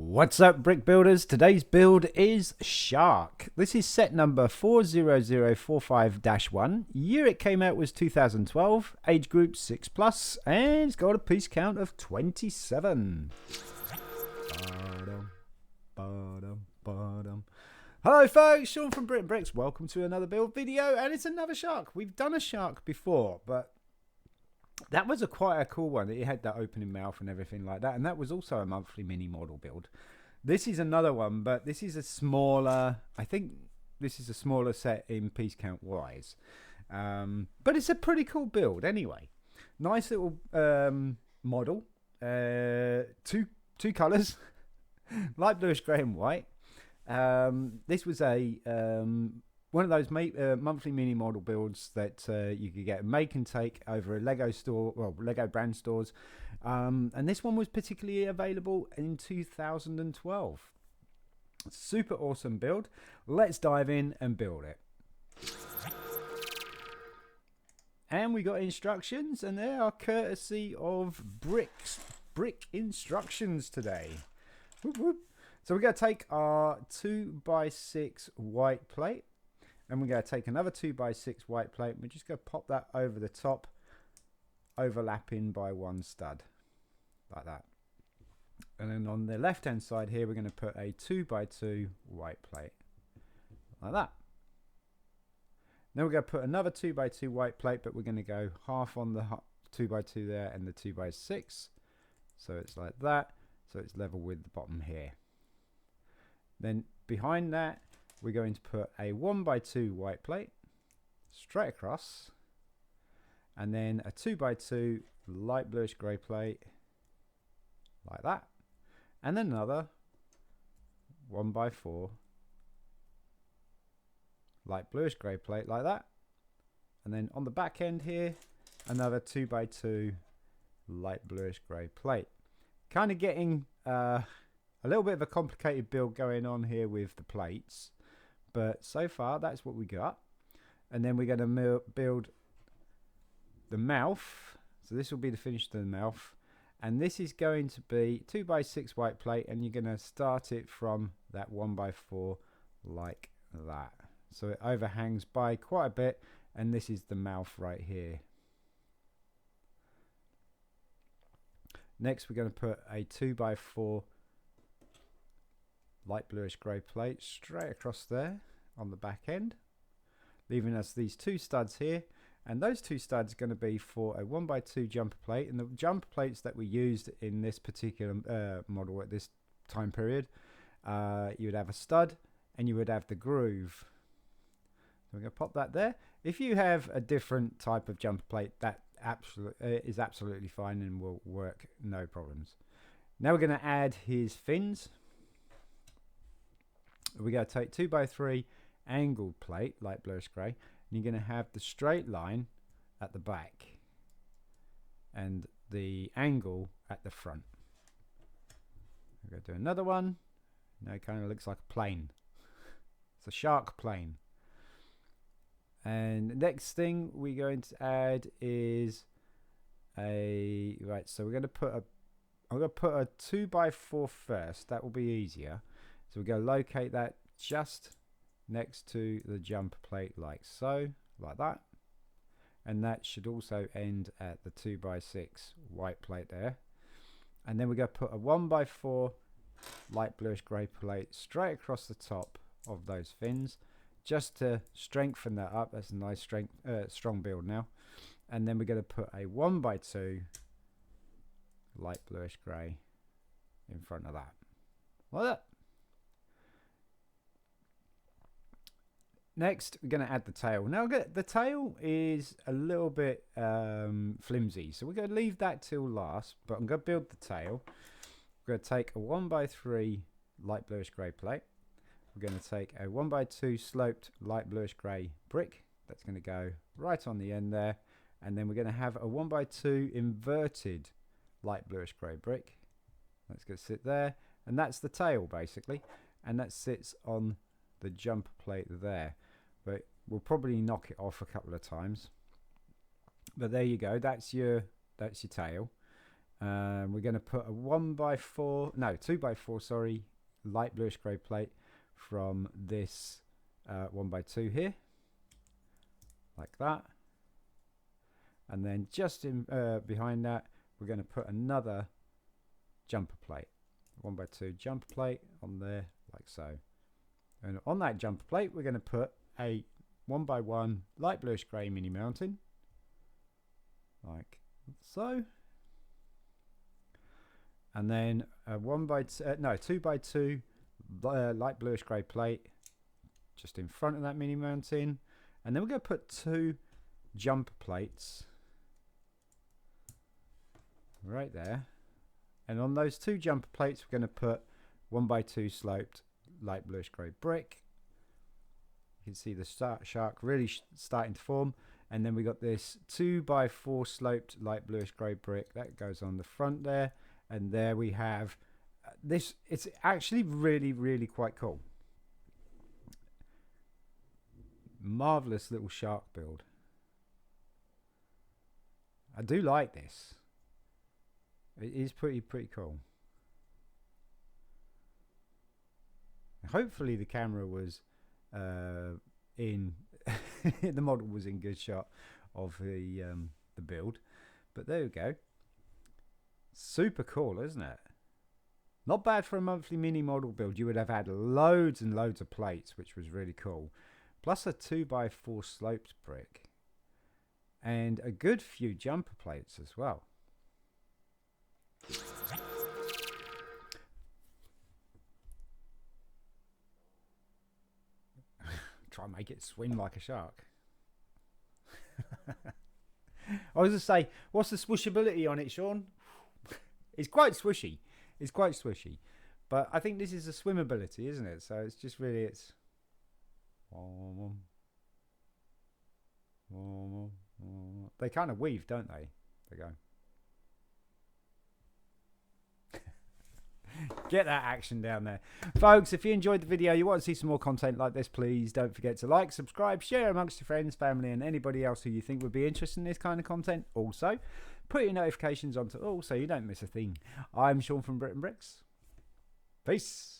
What's up, brick builders? Today's build is Shark. This is set number 40045-1. Year it came out was 2012, age group 6+, and it's got a piece count of 27. Hello folks, Sean from BRIT'N Bricks. Welcome to another build video, and it's another Shark. We've done a Shark before, but that was quite a cool one. It had that opening mouth and everything like that, and that was also a monthly mini model build. This is another one, but this is a smaller, I think this is a smaller set in piece count wise, but it's a pretty cool build anyway. Nice little model, two colors, light bluish grey and white. This was a one of those monthly mini model builds that you could get make and take over a Lego store, well, Lego brand stores. And this one was particularly available in 2012. Super awesome build. Let's dive in and build it. And we got instructions, and they are courtesy of Brick Instructions today. Whoop, whoop. So we're going to take our 2x6 white plate. And we're going to take another 2x6 white plate. We're just going to pop that over the top, overlapping by one stud, like that. And then on the left hand side here, we're going to put a 2x2 white plate, like that. Then we're going to put another 2x2 white plate, but we're going to go half on the 2x2 there and the 2x6. So it's like that. So it's level with the bottom here. Then behind that, we're going to put a 1x2 white plate straight across, and then a 2x2 light bluish grey plate, like that, and then another 1x4 light bluish grey plate, like that, and then on the back end here, another 2x2 light bluish grey plate. Kind of getting a little bit of a complicated build going on here with the plates. But so far, that's what we got. And then we're going to build the mouth. So this will be the finish to the mouth. And this is going to be 2x6 white plate. And you're going to start it from that 1x4 like that. So it overhangs by quite a bit. And this is the mouth right here. Next, we're going to put a 2x4 light bluish grey plate straight across there on the back end, leaving us these two studs here, and those two studs are going to be for a 1x2 jumper plate. And the jumper plates that we used in this particular model at this time period, you would have a stud and you would have the groove. So we're going to pop that there. If you have a different type of jumper plate, that is absolutely fine and will work, no problems. Now we're going to add his fins. We're going to take 2x3 angled plate, light bluish grey, and you're going to have the straight line at the back and the angle at the front. We're going to do another one. Now it kind of looks like a plane. It's a shark plane. And the next thing we're going to add is so we're going to put I'm going to put a 2x4 first. That will be easier. So we're going to locate that just next to the jumper plate, like so, like that. And that should also end at the 2x6 white plate there. And then we're going to put a 1x4 light bluish grey plate straight across the top of those fins, just to strengthen that up. That's a nice strong build now. And then we're going to put a 1x2 light bluish grey in front of that, like that. Next, we're going to add the tail. Now, the tail is a little bit flimsy, so we're going to leave that till last, but I'm going to build the tail. We're going to take a 1x3 light bluish grey plate. We're going to take a 1x2 sloped light bluish grey brick. That's going to go right on the end there. And then we're going to have a 1x2 inverted light bluish grey brick. That's going to sit there. And that's the tail, basically. And that sits on the jumper plate there. But we'll probably knock it off a couple of times. But there you go. That's your tail. We're going to put a 2x4, sorry, light bluish grey plate from this 1x2 here, like that. And then just in behind that, we're going to put another jumper plate, 1x2 jumper plate on there, like so. And on that jumper plate, we're going to put a 1x1 light bluish grey mini mountain, like so. And then a 2x2 light bluish grey plate just in front of that mini mountain. And then we're going to put 2 jumper plates right there. And on those 2 jumper plates, we're going to put 1x2 sloped light bluish grey brick. You can see the shark really starting to form. And then we got this 2x4 sloped light bluish grey brick that goes on the front there. And there we have this. It's actually really, really quite cool. Marvelous little shark build. I do like this. It is pretty cool. Hopefully the camera was in the model was in good shot of the build, but there we go. Super cool, isn't it? Not bad for a monthly mini model build. You would have had loads and loads of plates, which was really cool, plus a 2x4 sloped brick and a good few jumper plates as well. Try and make it swim like a shark. I was going to say, what's the swishability on it, Sean? It's quite swishy. It's quite swishy. But I think this is a swimmability, isn't it? So it's just really, it's... They kind of weave, don't they? They go. Get that action down there. Folks, if you enjoyed the video, you want to see some more content like this, please don't forget to like, subscribe, share amongst your friends, family, and anybody else who you think would be interested in this kind of content. Also, put your notifications on to all so you don't miss a thing. I'm Sean from BRIT'N Bricks. Peace.